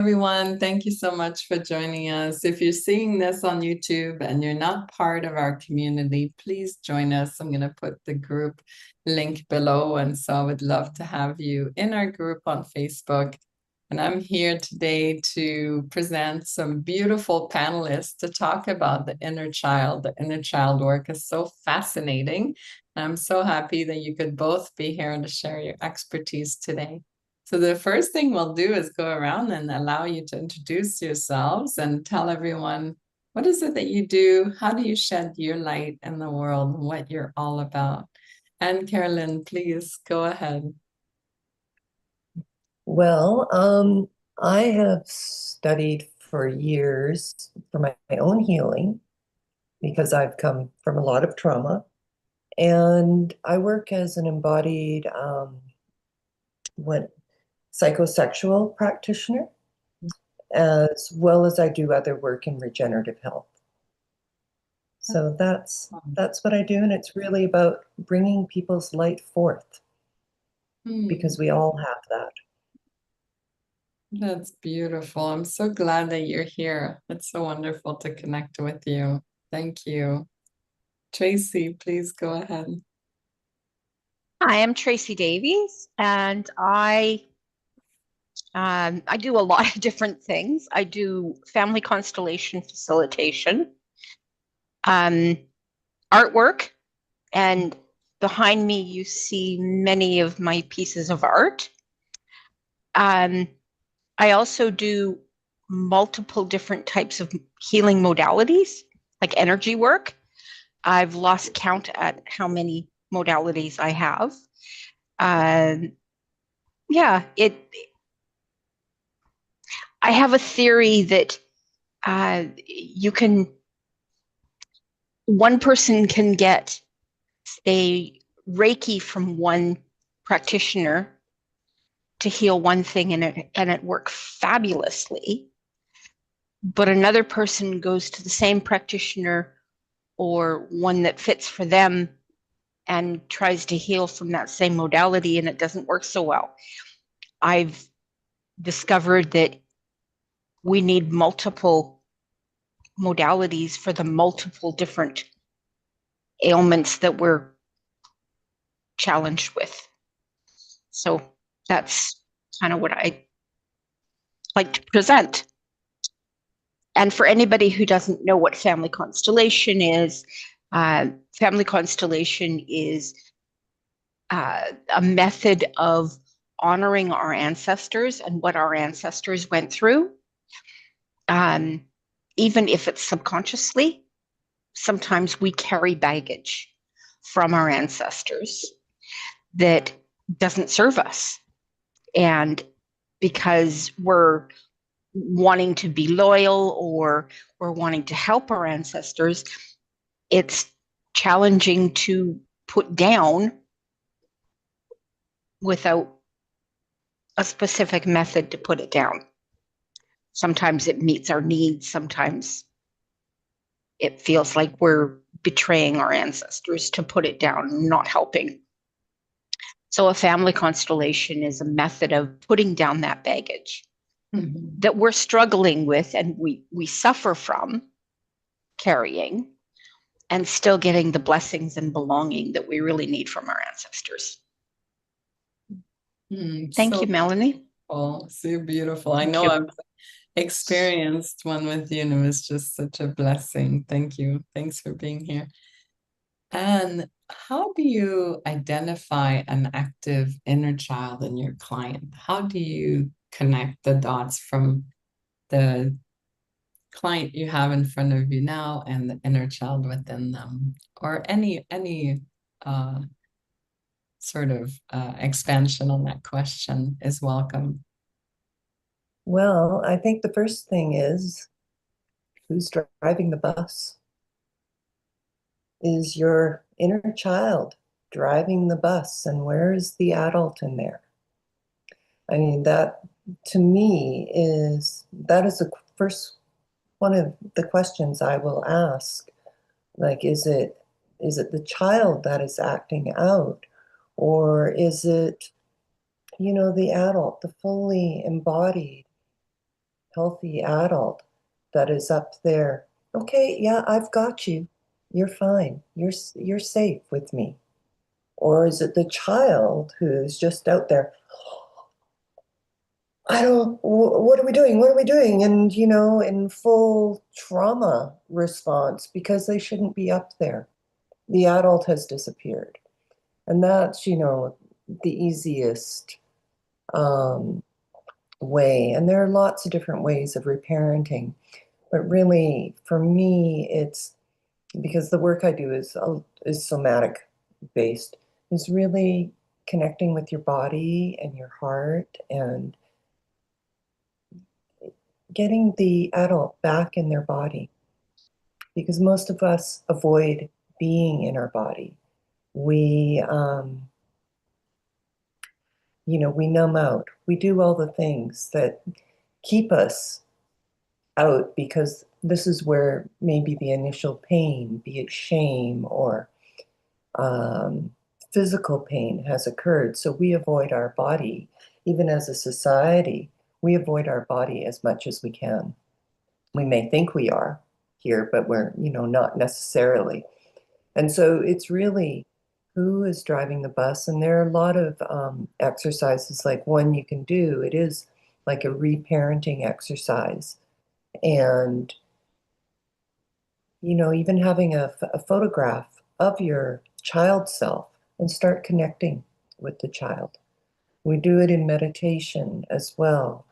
Everyone, thank you so much for joining us. If you're seeing this on YouTube and you're not part of our community, please join us. I'm going to put the group link below. And so I would love to have you in our group on Facebook. And I'm here today to present some beautiful panelists to talk about the inner child. The inner child work is so fascinating. And I'm so happy that you could both be here and to share your expertise today. So the first thing we'll do is go around and allow you to introduce yourselves and tell everyone what is it that you do, how do you shed your light in the world, and what you're all about. And Carolyn, please go ahead. Well, I have studied for years for my own healing because I've come from a lot of trauma. And I work as an embodied what psychosexual practitioner, as well as I do other work in regenerative health. So that's what I do, and it's really about bringing people's light forth because we all have that. That's beautiful. I'm so glad that you're here. It's so wonderful to connect with you. Thank you. Tracy, please go ahead. Hi, I'm Tracy Davies, and I do a lot of different things. I do family constellation facilitation, artwork, and behind me you see many of my pieces of art. I also do multiple different types of healing modalities, like energy work. I've lost count at how many modalities I have. Yeah, I have a theory that you can, one person can get a Reiki from one practitioner to heal one thing and it works fabulously. But another person goes to the same practitioner or one that fits for them and tries to heal from that same modality and it doesn't work so well. I've discovered that we need multiple modalities for the multiple different ailments that we're challenged with. So that's kind of what I like to present. And for anybody who doesn't know what family constellation is a method of honoring our ancestors and what our ancestors went through. Even if it's subconsciously, sometimes we carry baggage from our ancestors that doesn't serve us. And because we're wanting to be loyal or we're wanting to help our ancestors, it's challenging to put down without a specific method to put it down. Sometimes it meets our needs, sometimes it feels like we're betraying our ancestors to put it down, not helping. So a family constellation is a method of putting down that baggage that we're struggling with and we suffer from carrying and still getting the blessings and belonging that we really need from our ancestors. Thank you, Melanie. Oh, so beautiful. I know I've experienced one with you and it was just such a blessing. Thank you. Thanks for being here. And how do you identify an active inner child in your client? How do you connect the dots from the client you have in front of you now and the inner child within them, or any uh, sort of expansion on that question is welcome. Well, I think the first thing is who's driving the bus? Is your inner child driving the bus, and where is the adult in there? I mean, that to me that is the first one of the questions I will ask. Like, is it the child that is acting out, or is it, the adult, the fully embodied healthy adult that is up there. Okay, yeah, I've got you. You're fine. You're safe with me. Or is it the child who's just out there? I don't, what are we doing? What are we doing? And, in full trauma response because they shouldn't be up there. The adult has disappeared. And that's, the easiest way. And there are lots of different ways of reparenting. But really, for me, it's because the work I do is somatic based, is really connecting with your body and your heart and getting the adult back in their body. Because most of us avoid being in our body. We, we numb out. We do all the things that keep us out because this is where maybe the initial pain, be it shame or physical pain, has occurred. So we avoid our body, even as a society, we avoid our body as much as we can. We may think we are here, but we're, not necessarily. And so it's really who is driving the bus. And there are a lot of exercises, like one you can do. It is like a reparenting exercise. And, even having a photograph of your child self and start connecting with the child. We do it in meditation as well.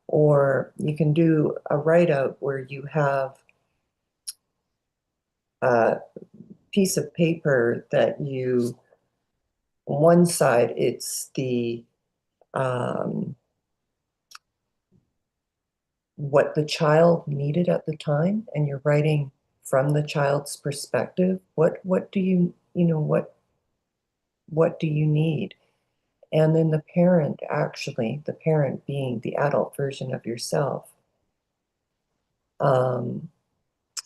Or you can do a write out where you have a piece of paper that you, on one side, it's the what the child needed at the time, and you're writing from the child's perspective. What do you, what do you need? And then the parent, actually, the parent being the adult version of yourself,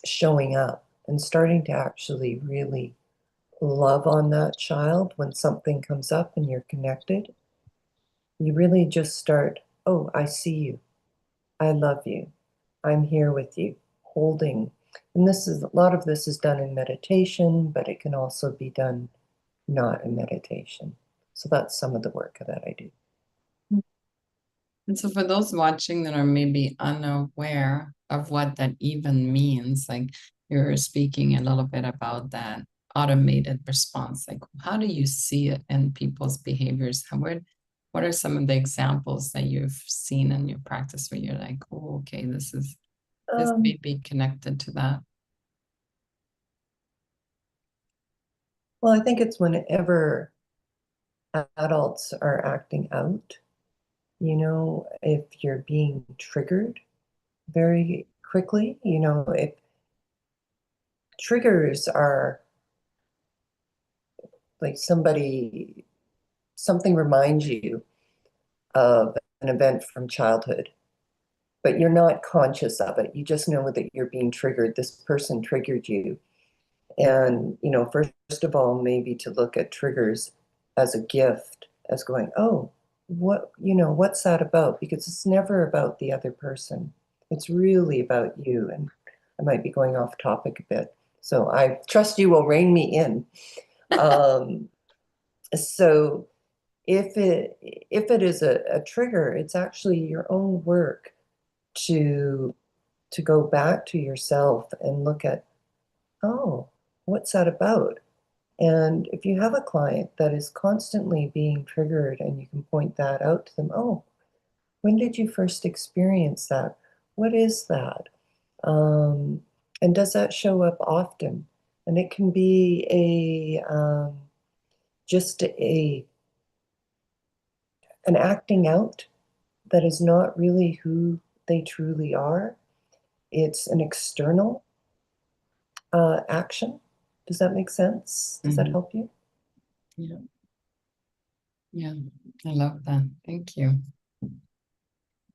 showing up and starting to actually really love on that child when something comes up and you're connected. You really just start, oh, I see you. I love you. I'm here with you, holding. And a lot of this is done in meditation, but it can also be done not in meditation. So that's some of the work that I do. And so for those watching that are maybe unaware of what that even means, like you're speaking a little bit about that automated response, like how do you see it in people's behaviors? What are some of the examples that you've seen in your practice where you're like, oh, okay, this may be connected to that? Well, I think it's whenever adults are acting out, if you're being triggered very quickly, if triggers are like something reminds you of an event from childhood, but you're not conscious of it. You just know that you're being triggered. This person triggered you. And, first of all, maybe to look at triggers as a gift, as going, oh, what's that about? Because it's never about the other person. It's really about you. And I might be going off topic a bit. So I trust you will rein me in. So if it is a trigger, it's actually your own work to go back to yourself and look at, oh, what's that about? And if you have a client that is constantly being triggered and you can point that out to them, oh, when did you first experience that? What is that? And does that show up often? And it can be just an acting out that is not really who they truly are. It's an external action. Does that make sense? Does that help you? Yeah. Yeah, I love that. Thank you.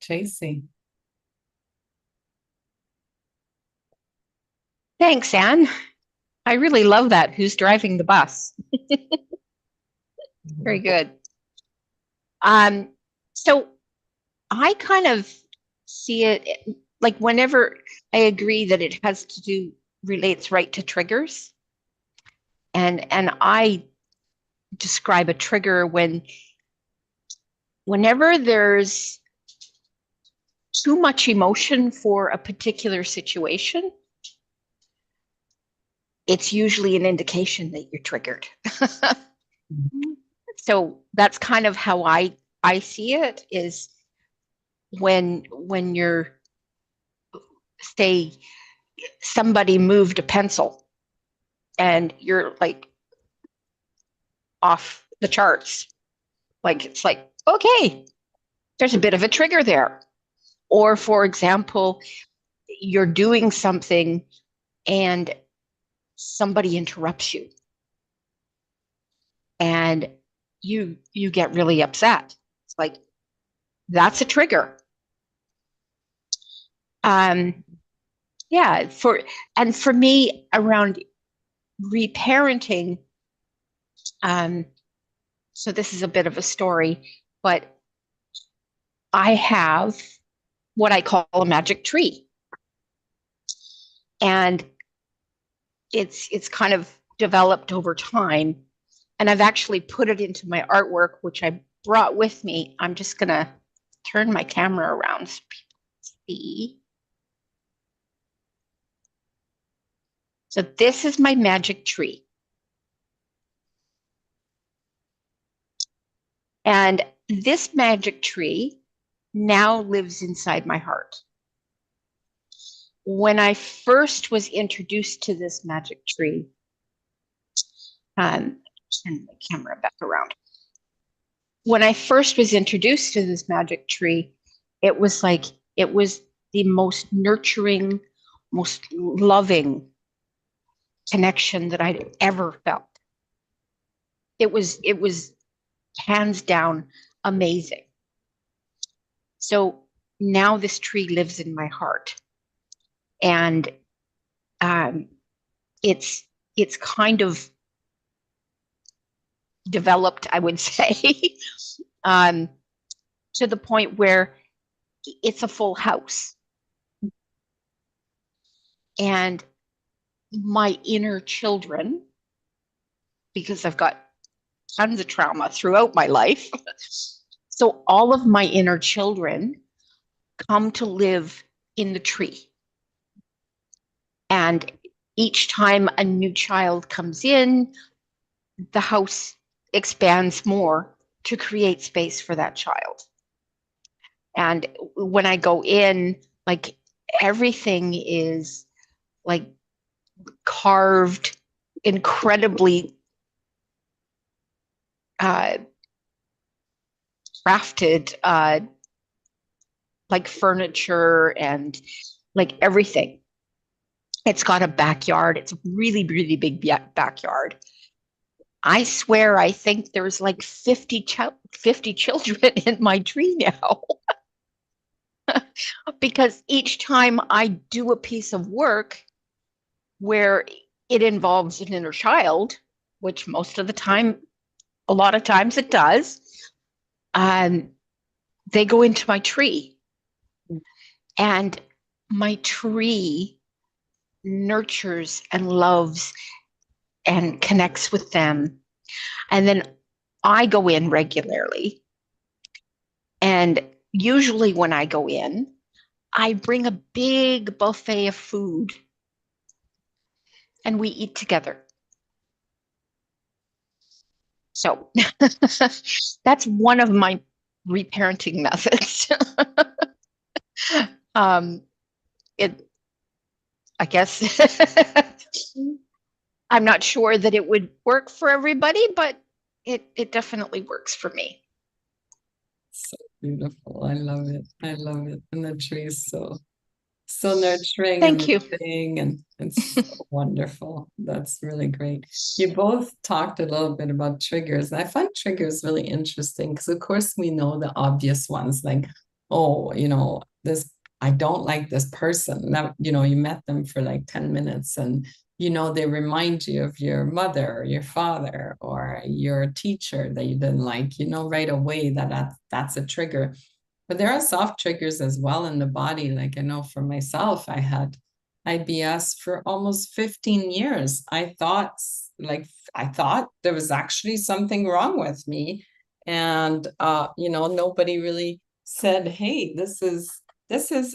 Tracy. Thanks, Anne. I really love that. Who's driving the bus? Very good. So I kind of see it like whenever I agree that it has to do relates right to triggers. And I describe a trigger whenever there's too much emotion for a particular situation, it's usually an indication that you're triggered. So that's kind of how I see it, is when you're, say, somebody moved a pencil and you're like off the charts. Like, it's like, okay, there's a bit of a trigger there. Or for example, you're doing something and somebody interrupts you and you get really upset. It's like, that's a trigger. Yeah, for me, around reparenting, so this is a bit of a story, but I have what I call a magic tree. And it's kind of developed over time. And I've actually put it into my artwork, which I brought with me. I'm just going to turn my camera around so people see. So this is my magic tree. And this magic tree now lives inside my heart. When I first was introduced to this magic tree, turn the camera back around. When I first was introduced to this magic tree, it was the most nurturing, most loving connection that I'd ever felt. It was hands down amazing. So now this tree lives in my heart, and it's kind of developed, I would say, to the point where it's a full house. And my inner children, because I've got tons of trauma throughout my life, so all of my inner children come to live in the tree. And each time a new child comes in, the house expands more to create space for that child. And when I go in, like, everything is like carved incredibly crafted, like furniture and like everything. It's got a backyard. It's a really, really big backyard. I swear, I think there's like 50 children in my tree now. Because each time I do a piece of work where it involves an inner child, which most of the time, a lot of times it does, they go into my tree. And my tree nurtures and loves and connects with them. And then I go in regularly. And usually when I go in, I bring a big buffet of food and we eat together. So that's one of my reparenting methods. I guess I'm not sure that it would work for everybody, but it definitely works for me. So beautiful. I love it. I love it. And the tree is so nurturing. Thank you. And it's so wonderful. That's really great. You both talked a little bit about triggers. I find triggers really interesting because, of course, we know the obvious ones, like, oh, this, I don't like this person. Now, you met them for like 10 minutes and, they remind you of your mother or your father or your teacher that you didn't like, right away that's a trigger. But there are soft triggers as well in the body. Like I know for myself, I had IBS for almost 15 years. I thought there was actually something wrong with me. And nobody really said, hey, this is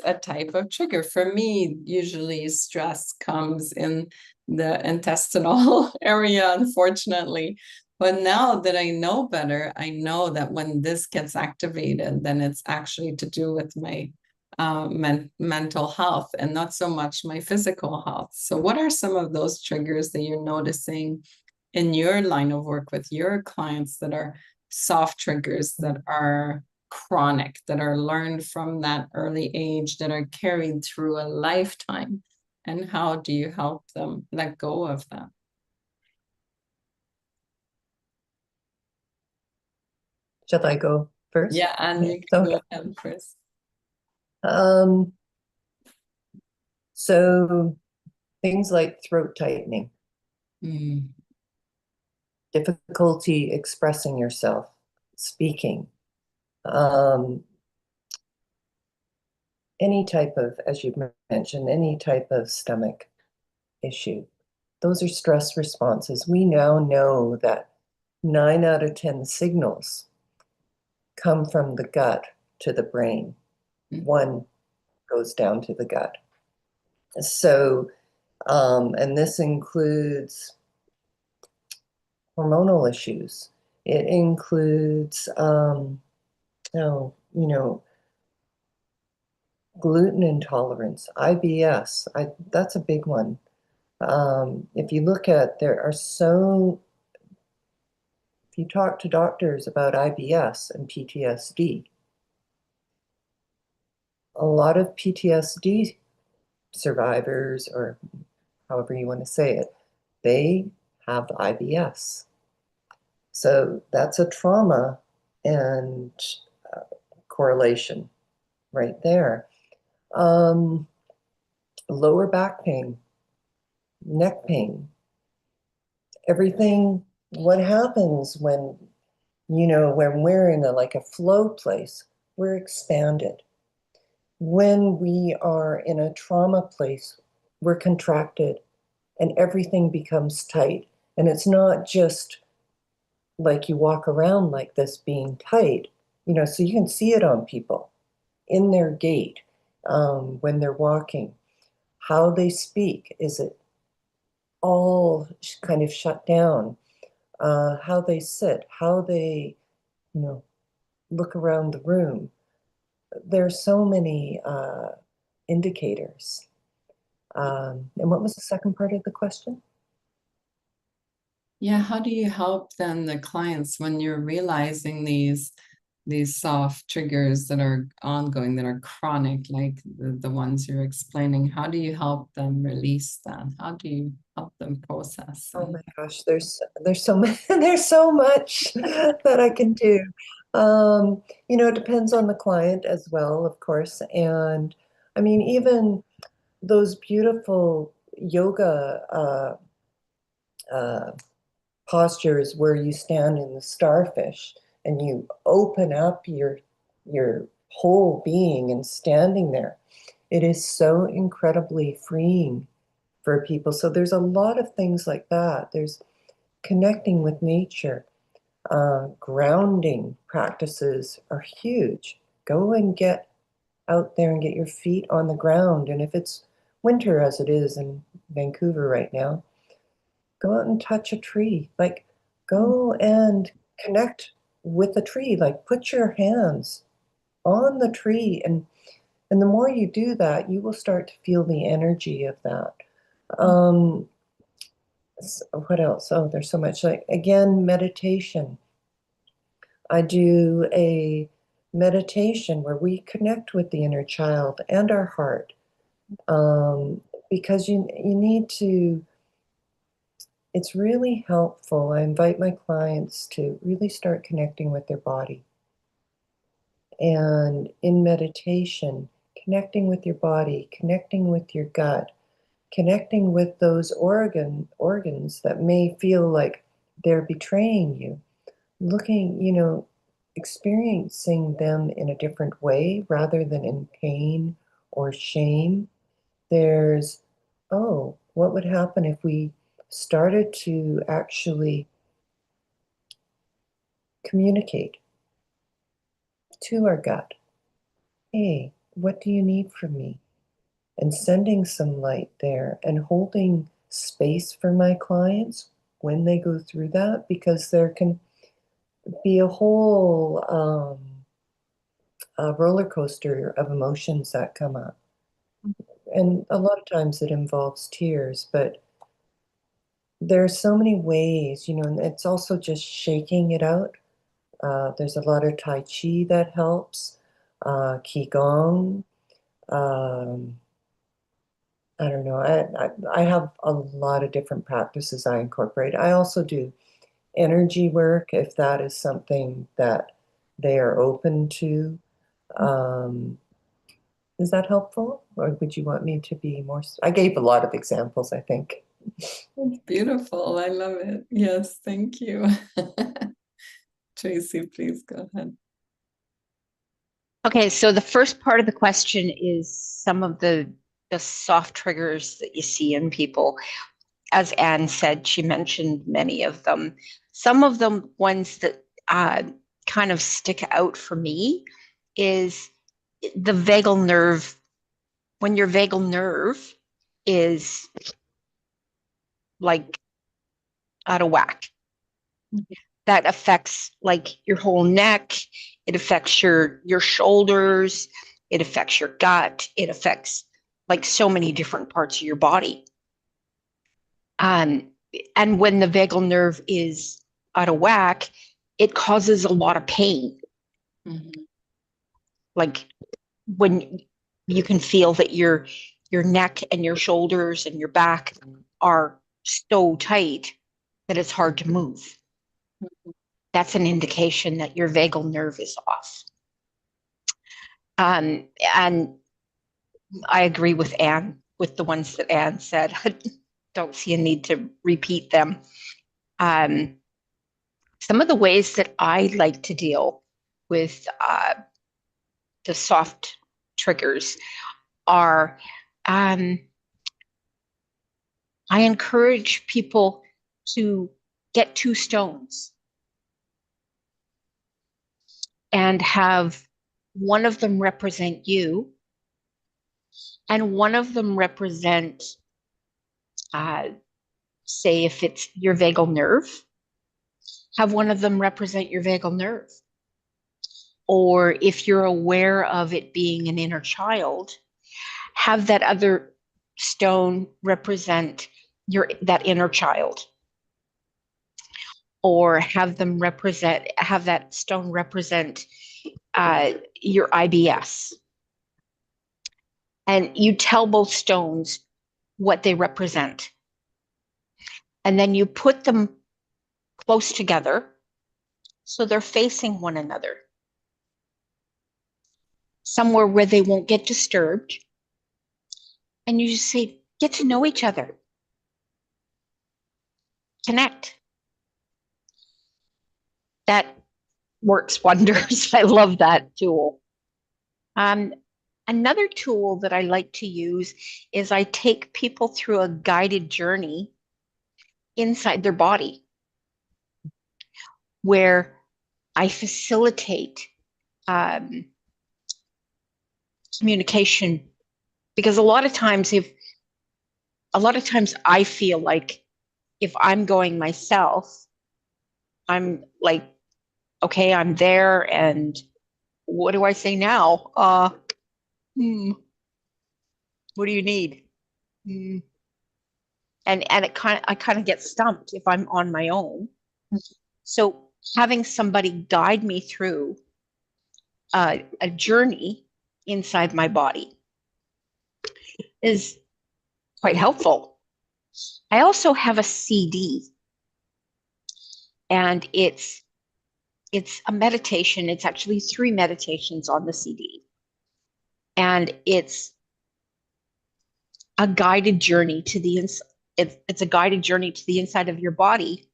a type of trigger. For me, usually stress comes in the intestinal area, unfortunately. But now that I know better, I know that when this gets activated, then it's actually to do with my mental health and not so much my physical health. So, what are some of those triggers that you're noticing in your line of work with your clients that are soft triggers, that are chronic, that are learned from that early age, that are carried through a lifetime? And how do you help them let go of that? Should I go first? Yeah, and you can Okay. go ahead first. So things like throat tightening, Mm, difficulty expressing yourself, speaking, um, any type of, as you mentioned, any type of stomach issue. Those are stress responses. We now know that 9 out of 10 signals come from the gut to the brain. Mm. One goes down to the gut. So, and this includes hormonal issues. It includes, gluten intolerance, IBS. That's a big one. If you look at, if you talk to doctors about IBS and PTSD, a lot of PTSD survivors, or however you want to say it, they have IBS. So that's a trauma and correlation right there. Lower back pain, neck pain, everything. What happens when, when we're in like a flow place, we're expanded. When we are in a trauma place, we're contracted and everything becomes tight. And it's not just like you walk around like this being tight, so you can see it on people in their gait, when they're walking, how they speak. Is it all kind of shut down? How they sit, how they, look around the room. There's so many indicators. And what was the second part of the question? Yeah, how do you help then the clients when you're realizing these soft triggers that are ongoing, that are chronic, like the ones you're explaining? How do you help them release that? How do you help them process Oh that? my gosh, there's so much there's so much that I can do. It depends on the client as well, of course. And I mean, even those beautiful yoga uh, postures where you stand in the starfish and you open up your whole being and standing there. It is so incredibly freeing for people. So there's a lot of things like that. There's connecting with nature. Grounding practices are huge. Go and get out there and get your feet on the ground. And if it's winter, as it is in Vancouver right now, go out and touch a tree. Like, go and connect with the tree. Like, put your hands on the tree. And the more you do that, you will start to feel the energy of that. Um, what else? Oh, there's so much. Like, again, meditation. I do a meditation where we connect with the inner child and our heart, um, because you need to. It's really helpful. I invite my clients to really start connecting with their body. And in meditation, connecting with your body, connecting with your gut, connecting with those organs that may feel like they're betraying you. Looking, experiencing them in a different way rather than in pain or shame. There's, oh, what would happen if we started to actually communicate to our gut? Hey, what do you need from me? And sending some light there and holding space for my clients when they go through that, because there can be a whole roller coaster of emotions that come up. And a lot of times it involves tears, but there are so many ways, and it's also just shaking it out. There's a lot of Tai Chi that helps, Qigong. Um, I don't know. I have a lot of different practices I incorporate. I also do energy work if that is something that they are open to. Um, is that helpful? Or would you want me to be more? I gave a lot of examples, I think. Beautiful. I love it. Yes, thank you. Tracy, please go ahead. Okay, so the first part of the question is some of the soft triggers that you see in people. As Anne said, she mentioned many of them. Some of the ones that kind of stick out for me is the vagal nerve. When your vagal nerve is like out of whack, that affects like your whole neck. It affects your shoulders. It affects your gut. It affects like so many different parts of your body. And when the vagal nerve is out of whack, it causes a lot of pain. Mm-hmm. Like when you can feel that your neck and your shoulders and your back are so tight that it's hard to move. Mm-hmm. That's an indication that your vagal nerve is off. And I agree with Anne, with the ones that Anne said. I don't see a need to repeat them. Some of the ways that I like to deal with the soft triggers are I encourage people to get 2 stones and have one of them represent you and one of them represent, say, if it's your vagal nerve, have one of them represent your vagal nerve. Or if you're aware of it being an inner child, have that other stone represent that inner child. Or have that stone represent your IBS. And you tell both stones what they represent. And then you put them close together so they're facing one another, somewhere where they won't get disturbed. And you just say, get to know each other. Connect. That works wonders. I love that tool. Another tool that I like to use is I take people through a guided journey inside their body where I facilitate communication, because a lot of times I feel like if I'm going myself, I'm like, okay, I'm there, and what do I say now? What do you need? And I kind of get stumped if I'm on my own. So having somebody guide me through a journey inside my body is quite helpful. I also have a CD, and it's a meditation. It's actually 3 meditations on the CD, and it's a guided journey to the inside. It's a guided journey to the inside of your body,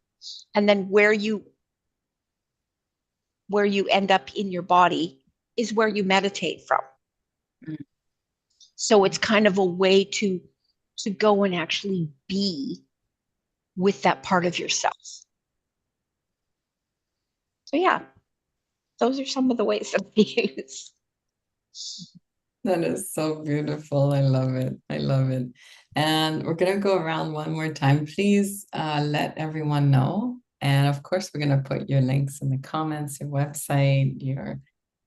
and then where you where you end up in your body is where you meditate from. Mm. So it's kind of a way to go and actually be with that part of yourself. So yeah, those are some of the ways that we use. That is so beautiful. I love it. I love it. And we're going to go around one more time. Please let everyone know. And of course, we're going to put your links in the comments, your website,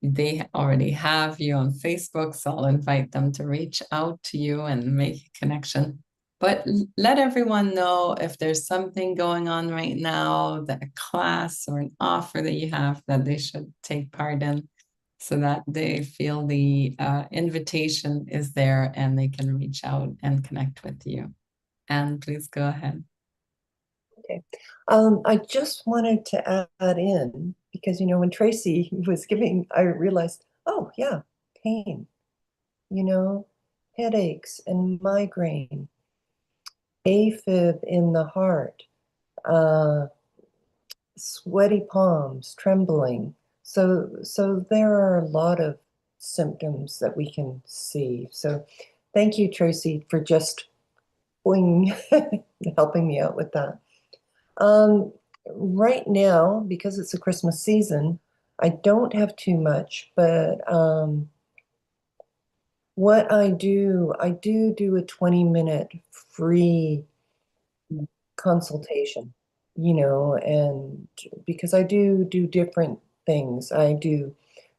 they already have you on Facebook, so I'll invite them to reach out to you and make a connection. But let everyone know if there's something going on right now, that a class or an offer that you have that they should take part in, so that they feel the invitation is there and they can reach out and connect with you. And please go ahead. Okay. I just wanted to add in, because, when Tracy was giving, I realized, oh, yeah, pain, headaches and migraine, AFib in the heart, sweaty palms, trembling. So there are a lot of symptoms that we can see. So thank you, Tracy, for just helping me out with that. Right now, because it's a Christmas season, I don't have too much, but what I do a 20-minute free consultation, and because I do different things. I do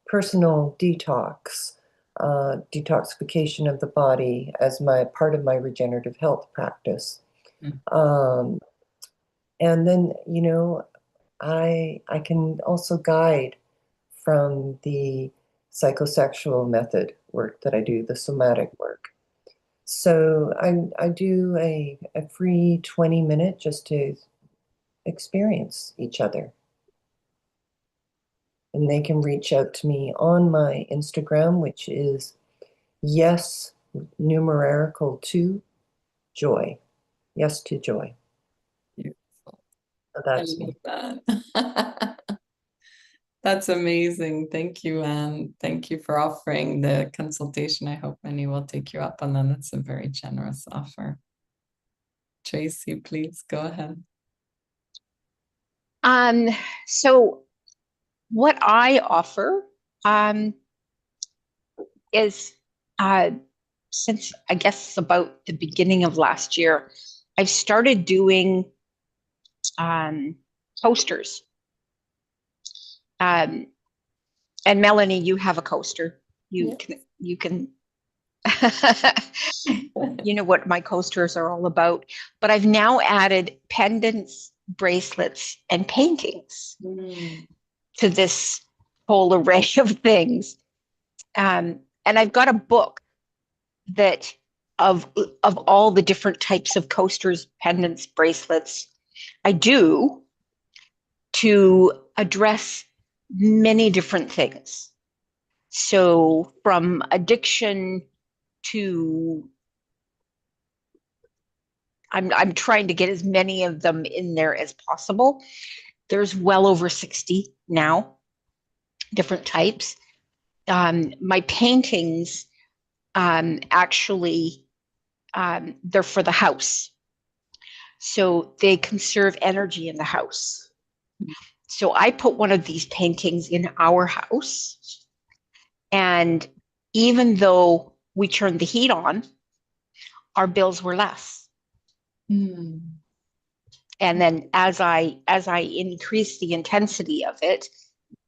personal detoxification of the body as my part of my regenerative health practice. Mm. And then, I can also guide from the psychosexual method work that I do, the somatic work. So I do a free 20-minute just to experience each other. And they can reach out to me on my Instagram, which is yes, numerical 2, joy. Yes to joy. Beautiful. So I that's me. love that. That's amazing. Thank you, Anne. Thank you for offering the consultation. I hope many will take you up on that. That's a very generous offer. Tracy, please go ahead. So what I offer is since I guess about the beginning of last year, I've started doing coasters. And Melanie, you have a coaster. You can you know what my coasters are all about. But I've now added pendants, bracelets, and paintings to this whole array of things. And I've got a book that of all the different types of coasters, pendants, bracelets I do to address many different things. So from addiction to I'm trying to get as many of them in there as possible. There's well over 60 now, different types. My paintings actually they're for the house. So they conserve energy in the house. So I put one of these paintings in our house. And even though we turned the heat on, our bills were less. Mm. And then as I increase the intensity of it,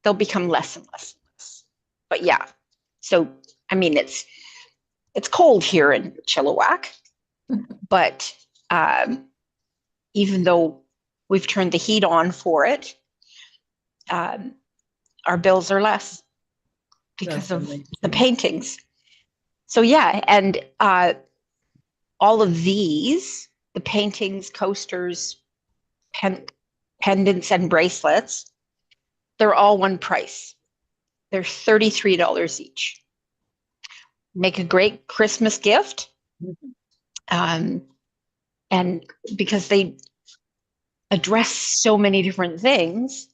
they'll become less and less and less. But yeah, so I mean it's cold here in Chilliwack, but even though we've turned the heat on for it, our bills are less because of the paintings. So yeah, and all of these, the paintings, coasters, pendants, and bracelets, they're all one price. They're $33 each. Make a great Christmas gift. And because they address so many different things,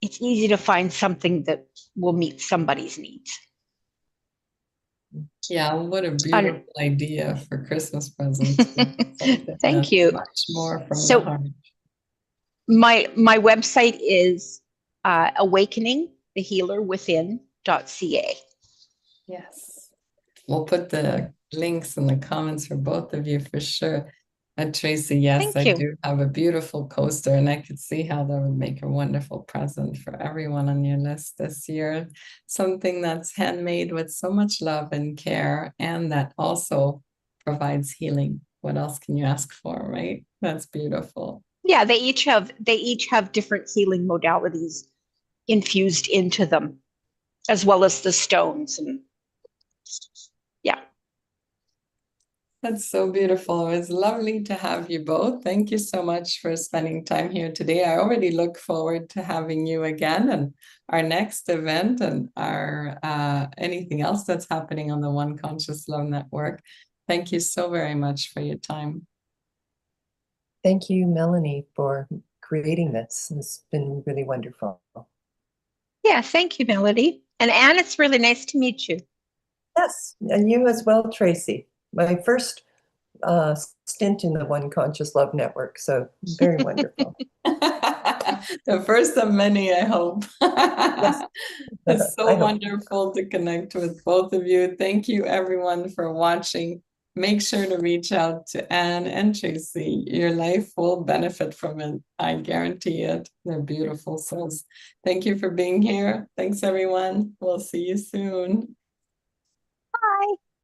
it's easy to find something that will meet somebody's needs. Yeah, what a I beautiful don't- idea for Christmas presents. Something Thank that's you. much more from So- the heart. My website is awakeningthehealerwithin.ca. Yes. We'll put the links in the comments for both of you for sure. And Tracy, yes, Thank I you. do have a beautiful coaster, and I could see how that would make a wonderful present for everyone on your list this year. Something that's handmade with so much love and care, and that also provides healing. What else can you ask for, right? That's beautiful. Yeah, they each have different healing modalities infused into them, as well as the stones. And yeah. That's so beautiful. It was lovely to have you both. Thank you so much for spending time here today. I already look forward to having you again and our next event and our anything else that's happening on the One Conscious Love Network. Thank you so very much for your time. Thank you, Melanie, for creating this. It's been really wonderful. Yeah, thank you, Melody. And Anne, it's really nice to meet you. Yes, and you as well, Tracy. My first stint in the One Conscious Love Network, so very wonderful. The first of many, I hope. It's so I hope. wonderful to connect with both of you. Thank you, everyone, for watching. Make sure to reach out to Anne and Tracy. Your life will benefit from it. I guarantee it. They're beautiful souls. Thank you for being here. Thanks, everyone. We'll see you soon.